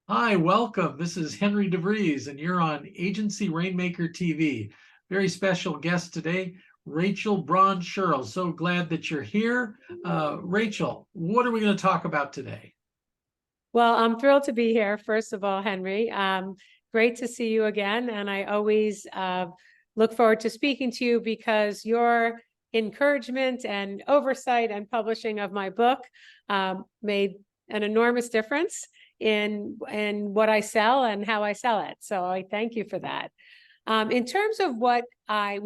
Hi, welcome. This is Henry DeVries, and you're on Agency Rainmaker TV. Very special guest today, Rachel Braun Scherl. So glad that you're here. Rachel, what are we going to talk about today? Well, I'm thrilled to be here, first of all, Henry. Great to see you again. And I always look forward to speaking to you because your encouragement and oversight and publishing of my book made an enormous difference in what I sell and how I sell it. So I thank you for that. In terms of what my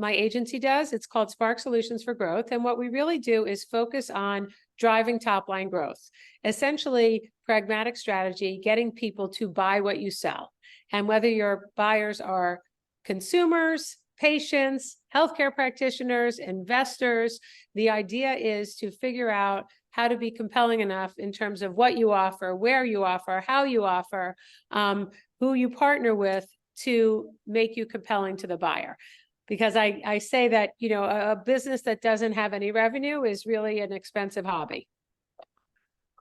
agency does, it's called Spark Solutions for Growth. And what we really do is focus on driving top line growth, essentially pragmatic strategy, getting people to buy what you sell. And whether your buyers are consumers, patients, healthcare practitioners, investors, the idea is to figure out how to be compelling enough in terms of what you offer, where you offer, how you offer, who you partner with, to make you compelling to the buyer. Because I say that, a business that doesn't have any revenue is really an expensive hobby.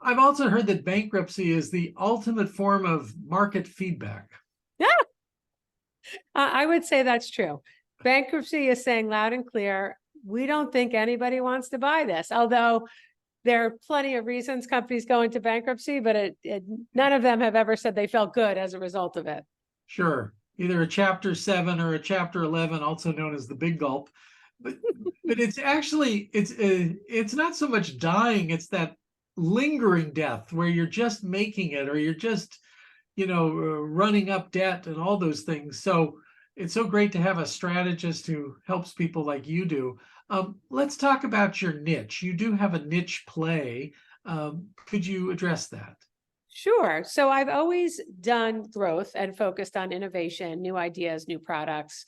I've also heard that bankruptcy is the ultimate form of market feedback. Yeah, I would say that's true. Bankruptcy is saying loud and clear, we don't think anybody wants to buy this. Although there are plenty of reasons companies go into bankruptcy, but none of them have ever said they felt good as a result of it. Sure, either a chapter 7 or a chapter 11, also known as the big gulp. But but it's not so much dying, it's that lingering death where you're just making it, or you're just running up debt and all those things. So it's so great to have a strategist who helps people like you do. Let's talk about your niche. You do have a niche play. Could you address that? Sure. So I've always done growth and focused on innovation, new ideas, new products,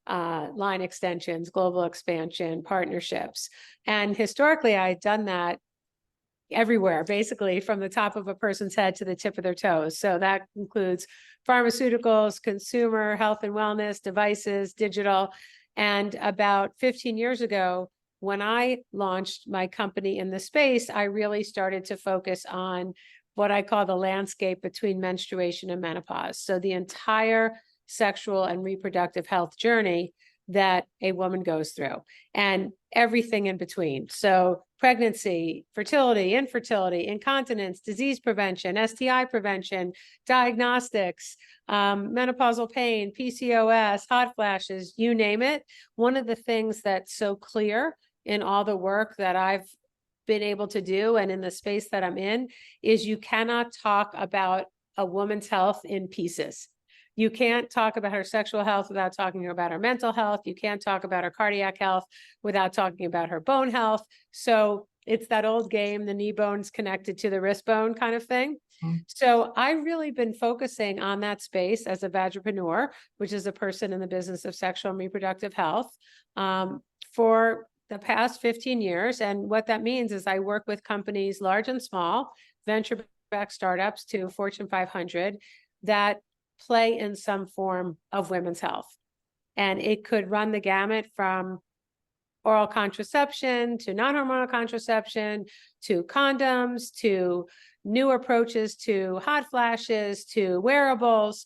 line extensions, global expansion, partnerships. And historically, I'd done that everywhere, basically from the top of a person's head to the tip of their toes. So that includes pharmaceuticals, consumer health and wellness, devices, digital. And about 15 years ago, when I launched my company in the space, I really started to focus on what I call the landscape between menstruation and menopause. So the entire sexual and reproductive health journey that a woman goes through and everything in between. So pregnancy, fertility, infertility, incontinence, disease prevention, STI prevention, diagnostics, menopausal pain, PCOS, hot flashes, you name it. One of the things that's so clear in all the work that I've been able to do and in the space that I'm in is you cannot talk about a woman's health in pieces. You can't talk about her sexual health without talking about her mental health. You can't talk about her cardiac health without talking about her bone health. So it's that old game, the knee bone's connected to the wrist bone kind of thing. So I've really been focusing on that space as a vagipreneur, which is a person in the business of sexual and reproductive health, for the past 15 years. And what that means is I work with companies large and small, venture-backed startups to Fortune 500 that play in some form of women's health. And it could run the gamut from oral contraception to non-hormonal contraception to condoms to new approaches to hot flashes to wearables,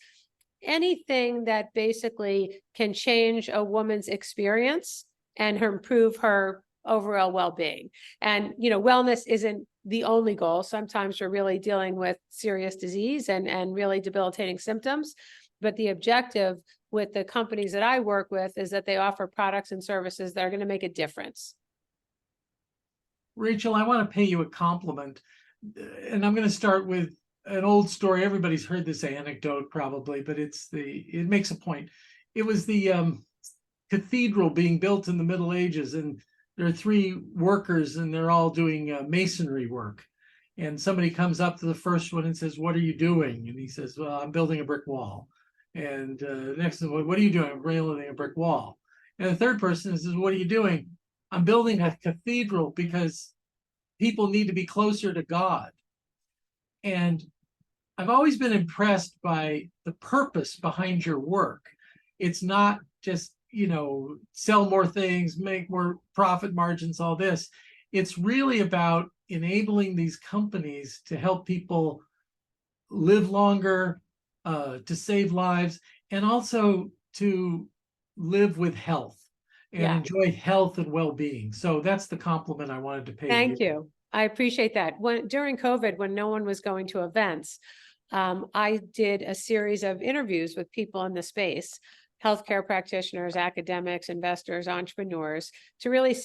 anything that basically can change a woman's experience and improve her overall well-being. And, wellness isn't the only goal. Sometimes we're really dealing with serious disease and really debilitating symptoms. But the objective with the companies that I work with is that they offer products and services that are going to make a difference. Rachel, I want to pay you a compliment. And I'm going to start with an old story. Everybody's heard this anecdote probably, but it makes a point. It was the cathedral being built in the Middle Ages, and there are three workers, and they're all doing masonry work. And somebody comes up to the first one and says, "What are you doing?" And he says, "Well, I'm building a brick wall." And next one, "What are you doing?" "I'm building a brick wall." And the third person says, "What are you doing?" "I'm building a cathedral because people need to be closer to God." And I've always been impressed by the purpose behind your work. It's not just, sell more things, make more profit margins, all this. It's really about enabling these companies to help people live longer, to save lives, and also to live with health and Yeah. enjoy health and well-being. So that's the compliment I wanted to pay you. Thank you. I appreciate that. During COVID, when no one was going to events, I did a series of interviews with people in the space, healthcare practitioners, academics, investors, entrepreneurs, to really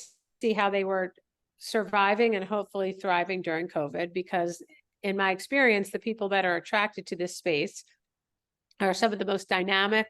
see how they were surviving and hopefully thriving during COVID. Because in my experience, the people that are attracted to this space are some of the most dynamic,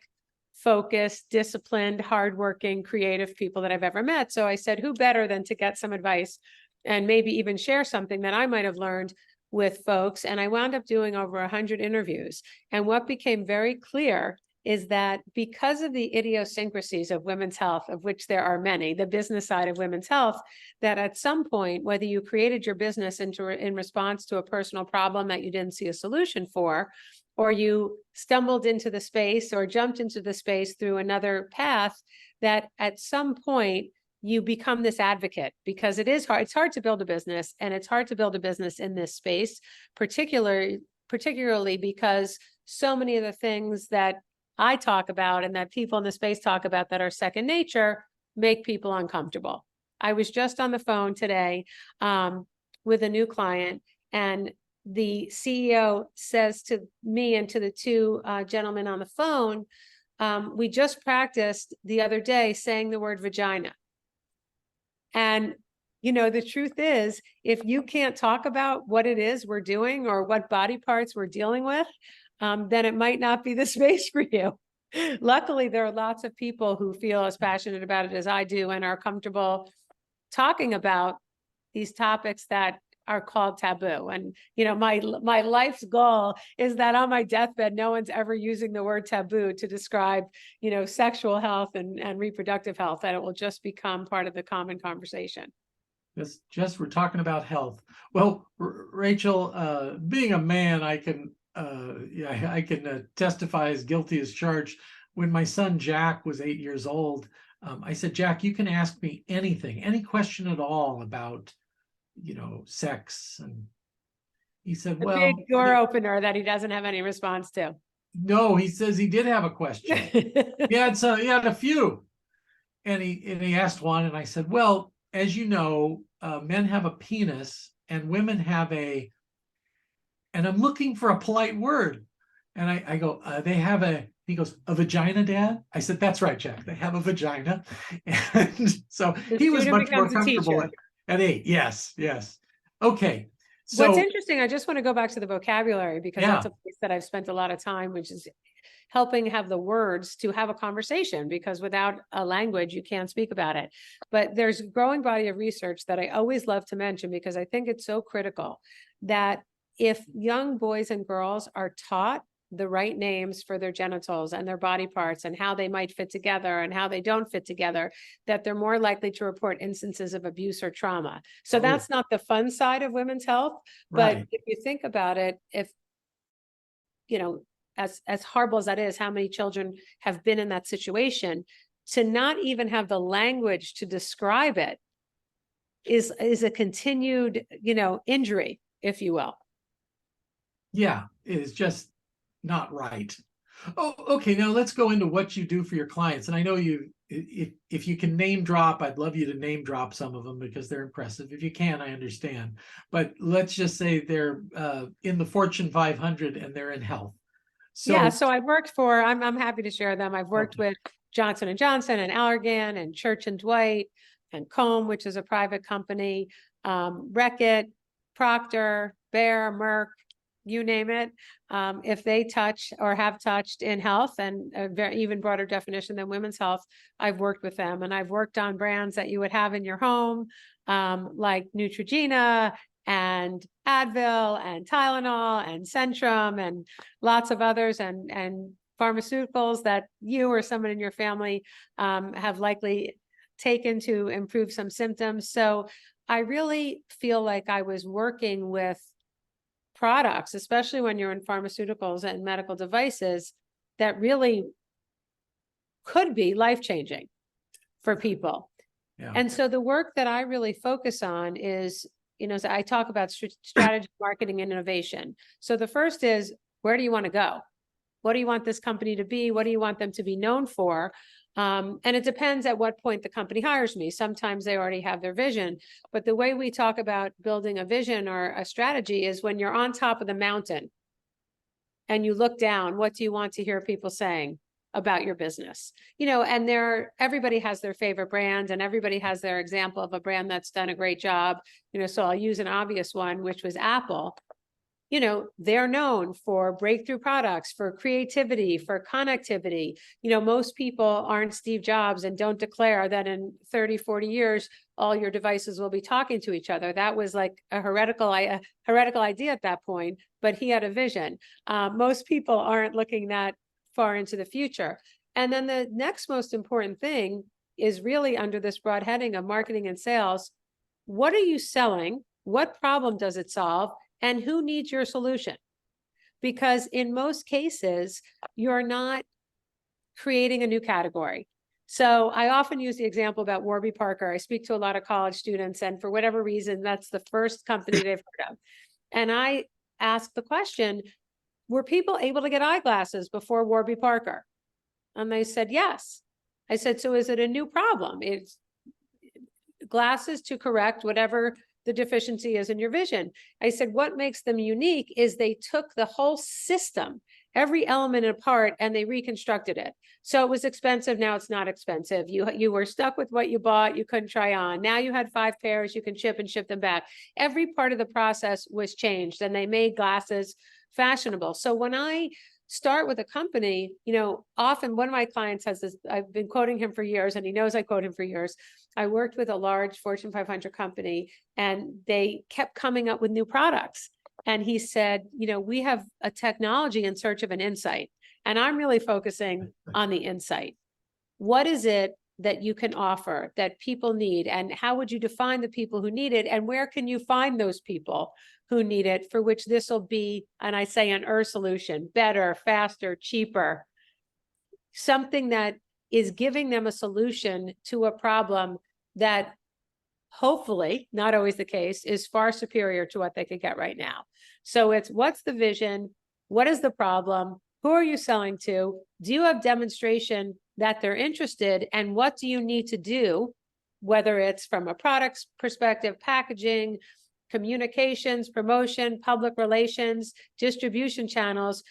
focused, disciplined, hardworking, creative people that I've ever met. So I said, who better than to get some advice and maybe even share something that I might have learned with folks. And I wound up doing over 100 interviews. And what became very clear is that because of the idiosyncrasies of women's health, of which there are many, the business side of women's health, that at some point, whether you created your business in response to a personal problem that you didn't see a solution for, or you stumbled into the space or jumped into the space through another path, that at some point you become this advocate, because it is hard. It's hard to build a business, and it's hard to build a business in this space, particularly because so many of the things that I talk about and that people in the space talk about that are second nature make people uncomfortable. I was just on the phone today with a new client, and the CEO says to me and to the two gentlemen on the phone, we just practiced the other day saying the word vagina. And, you know, the truth is, if you can't talk about what it is we're doing or what body parts we're dealing with, then it might not be the space for you. Luckily, there are lots of people who feel as passionate about it as I do and are comfortable talking about these topics that are called taboo. And, you know, my life's goal is that on my deathbed, no one's ever using the word taboo to describe, you know, sexual health and reproductive health, that it will just become part of the common conversation. Just we're talking about health. Well, Rachel, being a man, I can testify as guilty as charged. When my son Jack was 8 years old, I said, Jack, you can ask me anything, any question at all about, you know, sex. And he said, A well, big door opener that he doesn't have any response to. no, he says he did have a question. He had a few. And he asked one, and I said, well, as you know, men have a penis and women have and I'm looking for a polite word. And I go, they have he goes, a vagina, Dad? I said, that's right, Jack. They have a vagina. And so The he was student much more becomes a comfortable teacher. at 8. Yes, yes. Okay. What's So interesting, I just want to go back to the vocabulary, because yeah, that's a place that I've spent a lot of time, which is helping have the words to have a conversation, because without a language, you can't speak about it. But there's a growing body of research that I always love to mention, because I think it's so critical, that if young boys and girls are taught the right names for their genitals and their body parts and how they might fit together and how they don't fit together, that they're more likely to report instances of abuse or trauma. So that's not the fun side of women's health. But right. if you think about it, if, you know, as horrible as that is, how many children have been in that situation, to not even have the language to describe it is a continued, you know, injury, if you will. Yeah, it's just not right. Oh, okay. Now let's go into what you do for your clients. And I know if you can name drop, I'd love you to name drop some of them because they're impressive. If you can, I understand. But let's just say they're in the Fortune 500 and they're in health. Yeah, So, so I've worked for, I'm happy to share them. I've worked okay. with Johnson and Johnson and Allergan and Church and Dwight and Comb, which is a private company, Reckitt, Procter, Bayer, Merck, you name it. If they touch or have touched in health, and a very even broader definition than women's health, I've worked with them. And I've worked on brands that you would have in your home, like Neutrogena and Advil and Tylenol and Centrum and lots of others, and pharmaceuticals that you or someone in your family have likely taken to improve some symptoms. So I really feel like I was working with products, especially when you're in pharmaceuticals and medical devices, that really could be life-changing for people. Yeah. And so the work that I really focus on is, So I talk about strategy, marketing, and innovation. So the first is, where do you want to go? What do you want this company to be? What do you want them to be known for? And it depends at what point the company hires me. Sometimes they already have their vision, but the way we talk about building a vision or a strategy is when you're on top of the mountain and you look down, what do you want to hear people saying about your business? And everybody has their favorite brand and everybody has their example of a brand that's done a great job. So I'll use an obvious one, which was Apple. They're known for breakthrough products, for creativity, for connectivity. Most people aren't Steve Jobs and don't declare that in 30, 40 years, all your devices will be talking to each other. That was like a heretical idea at that point, but he had a vision. Most people aren't looking that far into the future. And then the next most important thing is really under this broad heading of marketing and sales. What are you selling? What problem does it solve? And who needs your solution? Because in most cases, you're not creating a new category. So I often use the example about Warby Parker. I speak to a lot of college students, and for whatever reason, that's the first company they've heard of. And I ask the question, were people able to get eyeglasses before Warby Parker? And they said, yes. I said, so is it a new problem? It's glasses to correct whatever the deficiency is in your vision. I said, what makes them unique is they took the whole system, every element apart, and they reconstructed it. So it was expensive. Now it's not expensive. You were stuck with what you bought. You couldn't try on. Now you had 5 pairs. You can ship and ship them back. Every part of the process was changed, and they made glasses fashionable. So when I start with a company, often one of my clients has this, I've been quoting him for years, and he knows I quote him for years. I worked with a large Fortune 500 company, and they kept coming up with new products. And he said, we have a technology in search of an insight. And I'm really focusing on the insight. What is it that you can offer that people need? And how would you define the people who need it? And where can you find those people who need it, for which this will be, and I say an solution, better, faster, cheaper, something that is giving them a solution to a problem that hopefully, not always the case, is far superior to what they could get right now. So it's, what's the vision? What is the problem? Who are you selling to? Do you have demonstration that they're interested? And what do you need to do, whether it's from a products perspective, packaging, communications, promotion, public relations, distribution channels?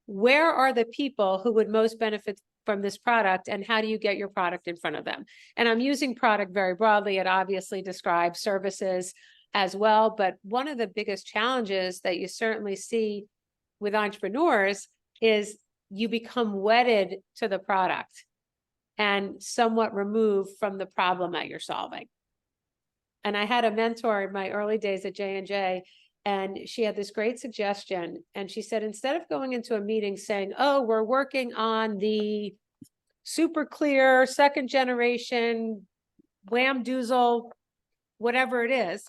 Where are the people who would most benefit from this product, and how do you get your product in front of them? And I'm using product very broadly. It obviously describes services as well. But one of the biggest challenges that you certainly see with entrepreneurs is you become wedded to the product and somewhat removed from the problem that you're solving. And I had a mentor in my early days at J&J, and she had this great suggestion. And she said, instead of going into a meeting saying, oh, we're working on the super clear second generation wham doozle, whatever it is.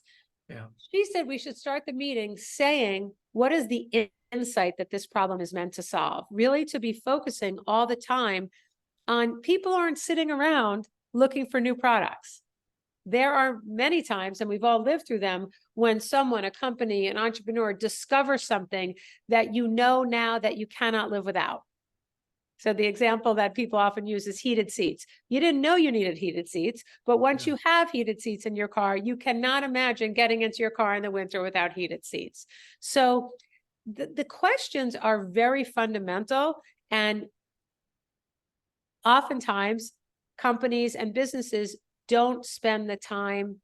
Yeah. She said we should start the meeting saying, what is the insight that this problem is meant to solve? Really, to be focusing all the time on, people aren't sitting around looking for new products. There are many times, and we've all lived through them, when someone, a company, an entrepreneur discovers something that now that you cannot live without. So the example that people often use is heated seats. You didn't know you needed heated seats, but once you have heated seats in your car, you cannot imagine getting into your car in the winter without heated seats. So the questions are very fundamental, and oftentimes companies and businesses don't spend the time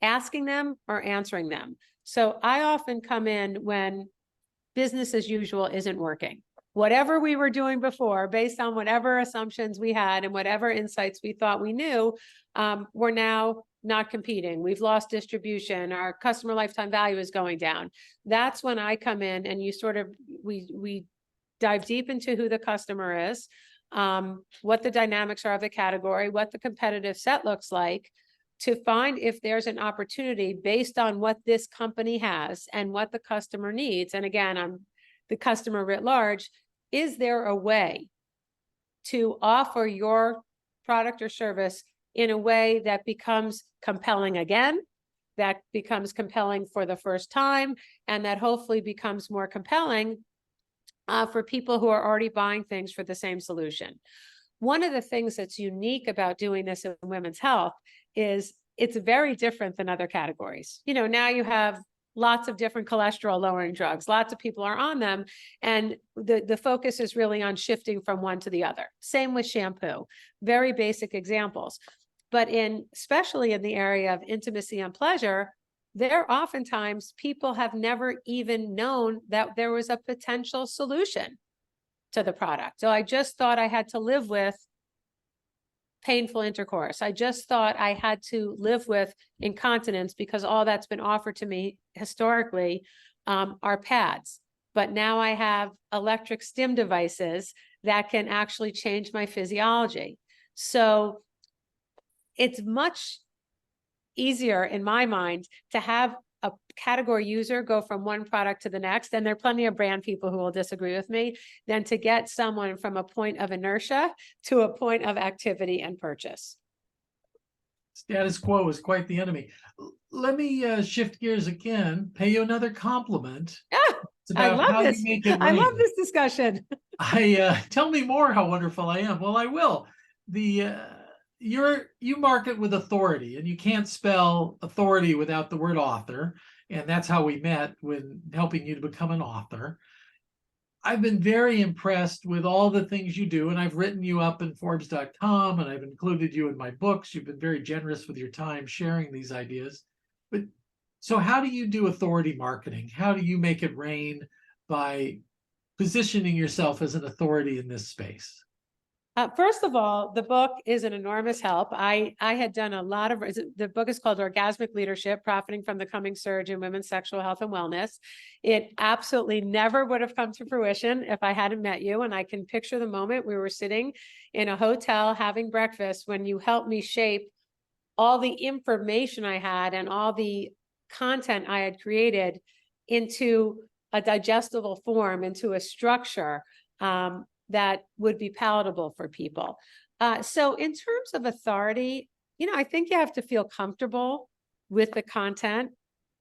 asking them or answering them. So I often come in when business as usual isn't working. Whatever we were doing before, based on whatever assumptions we had and whatever insights we thought we knew, we're now not competing. We've lost distribution. Our customer lifetime value is going down. That's when I come in, and we dive deep into who the customer is, what the dynamics are of the category, what the competitive set looks like, to find if there's an opportunity based on what this company has and what the customer needs. And again, I'm the customer writ large. Is there a way to offer your product or service in a way that becomes compelling again, that becomes compelling for the first time, and that hopefully becomes more compelling for people who are already buying things for the same solution. One of the things that's unique about doing this in women's health is it's very different than other categories. You know, now you have lots of different cholesterol lowering drugs. Lots of people are on them. And the focus is really on shifting from one to the other. Same with shampoo, very basic examples. But especially in the area of intimacy and pleasure, there oftentimes people have never even known that there was a potential solution to the product. So I just thought I had to live with painful intercourse. I just thought I had to live with incontinence because all that's been offered to me historically are pads. But now I have electric stim devices that can actually change my physiology. So it's much easier in my mind to have a category user go from one product to the next, and there are plenty of brand people who will disagree with me, than to get someone from a point of inertia to a point of activity and purchase. Status quo is quite the enemy. Let me shift gears again, pay you another compliment. Yeah, It's about how you make it I rain. love this discussion. Tell me more how wonderful I am. Well, I will. You market with authority, and you can't spell authority without the word author. And that's how we met, when helping you to become an author. I've been very impressed with all the things you do, and I've written you up in Forbes.com, and I've included you in my books. You've been very generous with your time sharing these ideas. But so how do you do authority marketing? How do you make it rain by positioning yourself as an authority in this space? First of all, the book is an enormous help. I had done a lot of, the book is called Orgasmic Leadership, Profiting from the Coming Surge in Women's Sexual Health and Wellness. It absolutely never would have come to fruition if I hadn't met you. And I can picture the moment we were sitting in a hotel having breakfast when you helped me shape all the information I had and all the content I had created into a digestible form, into a structure that would be palatable for people. So in terms of authority, you know, I think you have to feel comfortable with the content.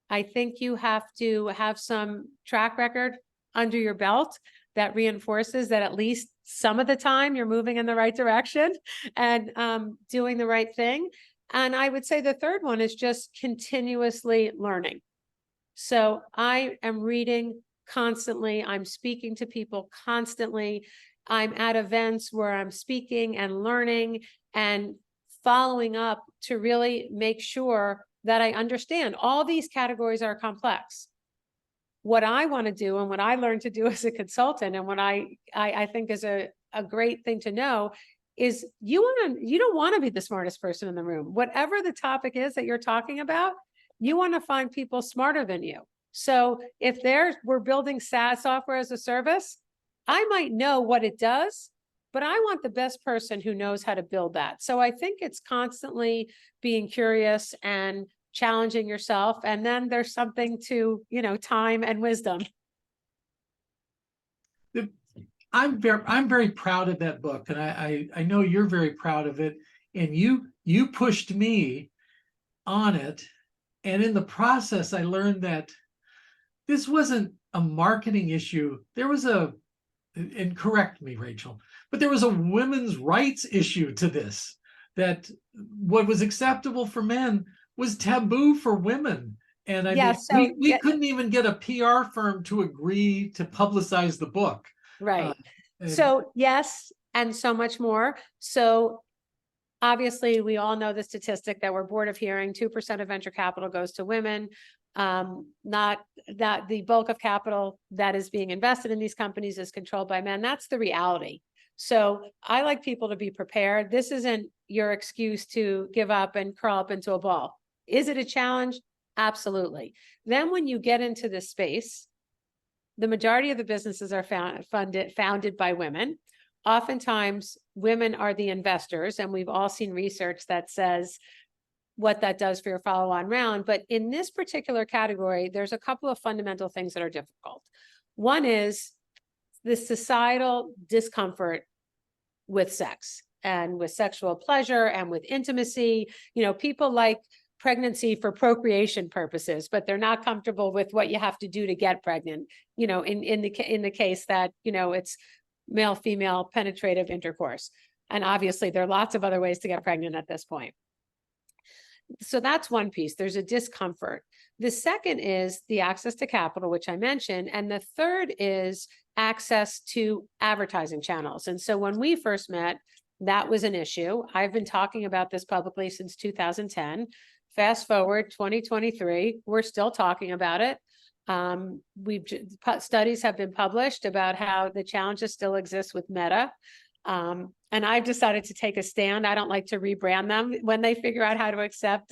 I think you have to have some track record under your belt that reinforces that at least some of the time you're moving in the right direction and doing the right thing. And I would say the third one is just continuously learning. So I am reading constantly. I'm speaking to people constantly. I'm at events where I'm speaking and learning and following up to really make sure that I understand all these categories are complex. What I want to do and what I learned to do as a consultant, and what I think is a great thing to know, is you don't want to be the smartest person in the room. Whatever the topic is that you're talking about, you want to find people smarter than you. So if we're building SaaS, software as a service, I might know what it does, but I want the best person who knows how to build that. So I think it's constantly being curious and challenging yourself. And then there's something to, you know, time and wisdom. I'm very proud of that book, and I know you're very proud of it. And you pushed me on it. And in the process, I learned that this wasn't a marketing issue. There was and correct me, Rachel, but there was a women's rights issue to this, that what was acceptable for men was taboo for women. And I mean, we couldn't even get a PR firm to agree to publicize the book. Right. So yes, and so much more. So obviously, we all know the statistic that we're bored of hearing: 2% of venture capital goes to women. Not that the bulk of capital that is being invested in these companies is controlled by men. That's the reality. So I like people to be prepared. This isn't your excuse to give up and curl up into a ball. Is it a challenge? Absolutely. Then when you get into this space, the majority of the businesses are founded by women. Oftentimes, women are the investors, and we've all seen research that says what that does for your follow-on round. But in this particular category, there's a couple of fundamental things that are difficult. One is the societal discomfort with sex and with sexual pleasure and with intimacy. You know, people like pregnancy for procreation purposes, but they're not comfortable with what you have to do to get pregnant, you know, in the case that, you know, it's male-female penetrative intercourse. And obviously there are lots of other ways to get pregnant at this point. So that's one piece. There's a discomfort. The second is the access to capital, which I mentioned. And the third is access to advertising channels. And so when we first met, that was an issue. I've been talking about this publicly since 2010. Fast forward 2023, we're still talking about it. Studies have been published about how the challenges still exist with Meta. And I've decided to take a stand. I don't like to rebrand them. When they figure out how to accept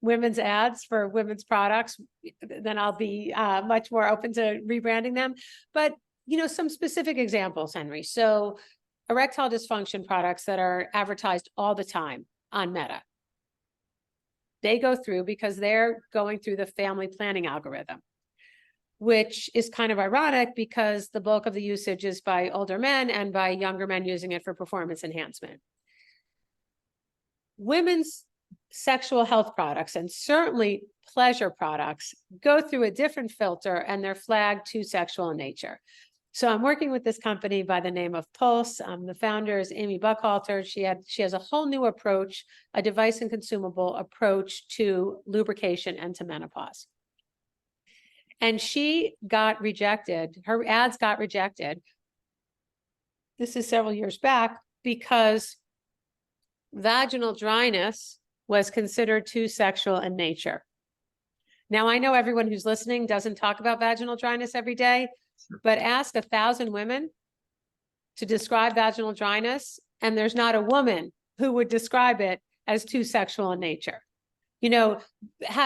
women's ads for women's products, then I'll be much more open to rebranding them. But, you know, some specific examples, Henry. So erectile dysfunction products that are advertised all the time on Meta. They go through because they're going through the family planning algorithm, which is kind of ironic because the bulk of the usage is by older men and by younger men using it for performance enhancement. Women's sexual health products, and certainly pleasure products, go through a different filter and they're flagged too sexual in nature. So I'm working with this company by the name of Pulse. The founder is Amy Buckhalter. She has a whole new approach, a device and consumable approach to lubrication and to menopause. And she got rejected. Her ads got rejected. This is several years back because vaginal dryness was considered too sexual in nature. Now, I know everyone who's listening doesn't talk about vaginal dryness every day, but ask 1,000 women to describe vaginal dryness, and there's not a woman who would describe it as too sexual in nature. You know,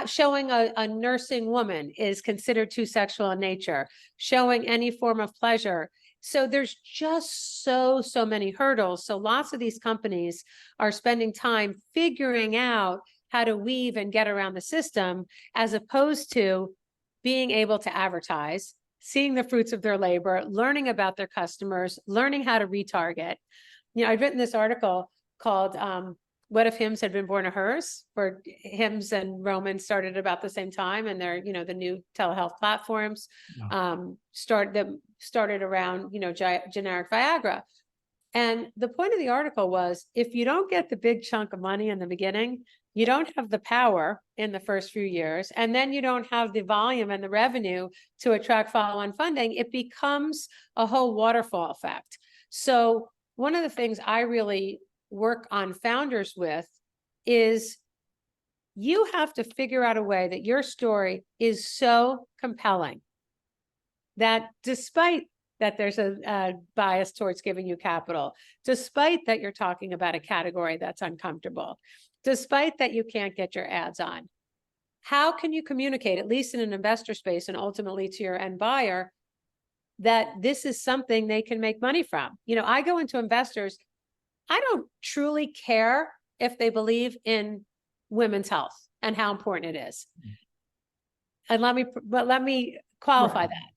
showing a nursing woman is considered too sexual in nature, showing any form of pleasure. So there's just so many hurdles. So lots of these companies are spending time figuring out how to weave and get around the system, as opposed to being able to advertise, seeing the fruits of their labor, learning about their customers, learning how to retarget. You know, I've written this article called, what if hymns had been born of hers, where hymns and Romans started about the same time, and they're, you know, the new telehealth platforms started around, you know, generic Viagra. And the point of the article was, if you don't get the big chunk of money in the beginning, you don't have the power in the first few years, and then you don't have the volume and the revenue to attract follow-on funding, it becomes a whole waterfall effect. So one of the things I really work on founders with is you have to figure out a way that your story is so compelling that despite that there's a bias towards giving you capital, despite that you're talking about a category that's uncomfortable, despite that you can't get your ads on, how can you communicate, at least in an investor space and ultimately to your end buyer, that this is something they can make money from? You know, I go into investors, I don't truly care if they believe in women's health and how important it is. And let me qualify that.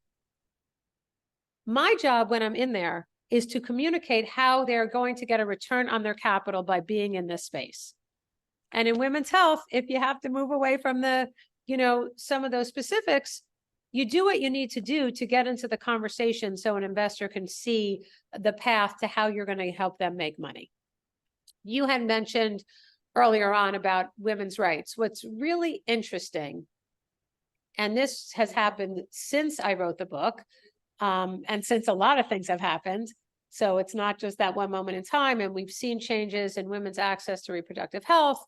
My job when I'm in there is to communicate how they're going to get a return on their capital by being in this space. And in women's health, if you have to move away from the, you know, some of those specifics, you do what you need to do to get into the conversation so an investor can see the path to how you're going to help them make money. You had mentioned earlier on about women's rights. What's really interesting, and this has happened since I wrote the book, and since a lot of things have happened, so it's not just that one moment in time, and we've seen changes in women's access to reproductive health.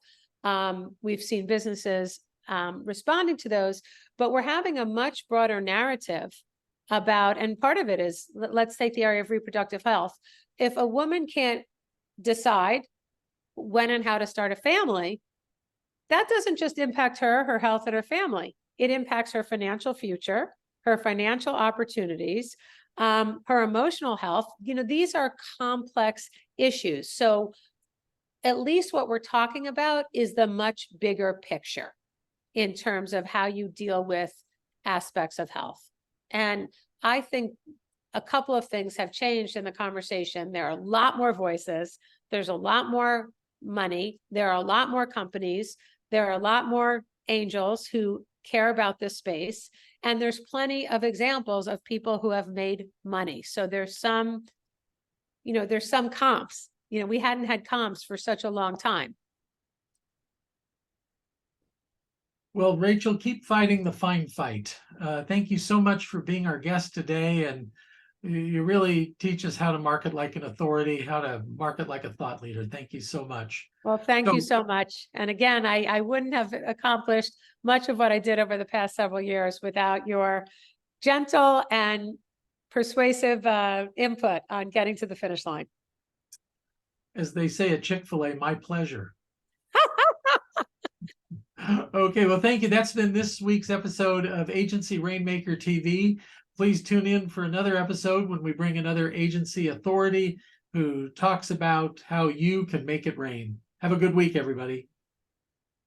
We've seen businesses responding to those, but we're having a much broader narrative about, and part of it is, let's take the area of reproductive health. If a woman can't decide when and how to start a family, that doesn't just impact her, her health, and her family. It impacts her financial future, her financial opportunities, her emotional health. You know, these are complex issues. So at least what we're talking about is the much bigger picture in terms of how you deal with aspects of health. And I think a couple of things have changed in the conversation. There are a lot more voices. There's a lot more money. There are a lot more companies. There are a lot more angels who care about this space, and there's plenty of examples of people who have made money. So there's some, there's some comps. We hadn't had comps for such a long time. Well, Rachel, keep fighting the fine fight. Thank you so much for being our guest today. And you really teach us how to market like an authority, how to market like a thought leader. Thank you so much. Well, thank you so much. And again, I wouldn't have accomplished much of what I did over the past several years without your gentle and persuasive input on getting to the finish line. As they say at Chick-fil-A, my pleasure. Okay, well, thank you. That's been this week's episode of Agency Rainmaker TV. Please tune in for another episode when we bring another agency authority who talks about how you can make it rain. Have a good week, everybody.